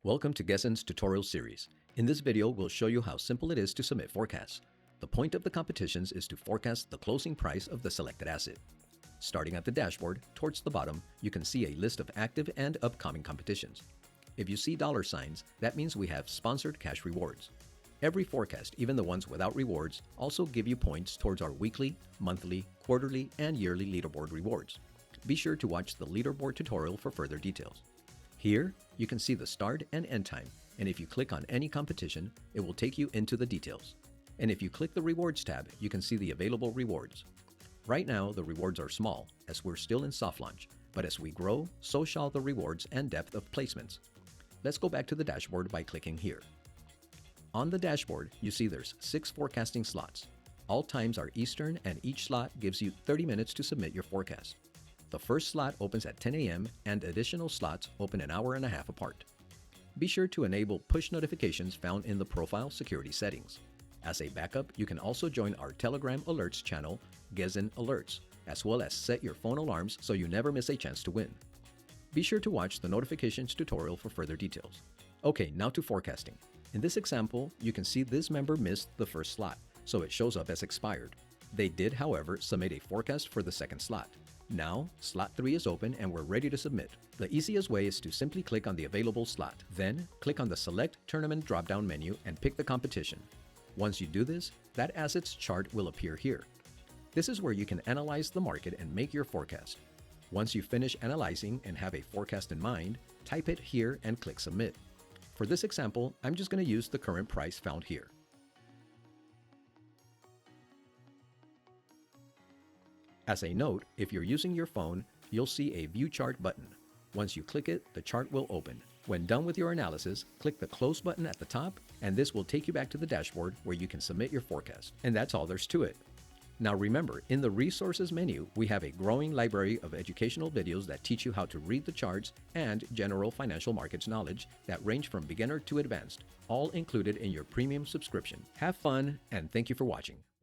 Welcome to Guezzin's tutorial series. In this video, we'll show you how simple it is to submit forecasts. The point of the competitions is to forecast the closing price of the selected asset. Starting at the dashboard, towards the bottom, you can see a list of active and upcoming competitions. If you see dollar signs, that means we have sponsored cash rewards. Every forecast, even the ones without rewards, also give you points towards our weekly, monthly, quarterly, and yearly leaderboard rewards. Be sure to watch the leaderboard tutorial for further details. Here, you can see the start and end time, and if you click on any competition, it will take you into the details. And if you click the Rewards tab, you can see the available rewards. Right now, the rewards are small, as we're still in soft launch, but as we grow, so shall the rewards and depth of placements. Let's go back to the dashboard by clicking here. On the dashboard, you see there's 6 forecasting slots. All times are Eastern, and each slot gives you 30 minutes to submit your forecast. The first slot opens at 10 a.m. and additional slots open an hour and a half apart. Be sure to enable push notifications found in the profile security settings. As a backup, you can also join our Telegram alerts channel, Guezzin Alerts, as well as set your phone alarms so you never miss a chance to win. Be sure to watch the notifications tutorial for further details. Okay, now to forecasting. In this example, you can see this member missed the first slot, so it shows up as expired. They did, however, submit a forecast for the second slot. Now, slot 3 is open and we're ready to submit. The easiest way is to simply click on the available slot. Then, click on the Select Tournament drop-down menu and pick the competition. Once you do this, that asset's chart will appear here. This is where you can analyze the market and make your forecast. Once you finish analyzing and have a forecast in mind, type it here and click Submit. For this example, I'm just going to use the current price found here. As a note, if you're using your phone, you'll see a View Chart button. Once you click it, the chart will open. When done with your analysis, click the Close button at the top, and this will take you back to the dashboard where you can submit your forecast. And that's all there's to it. Now remember, in the Resources menu, we have a growing library of educational videos that teach you how to read the charts and general financial markets knowledge that range from beginner to advanced, all included in your premium subscription. Have fun, and thank you for watching.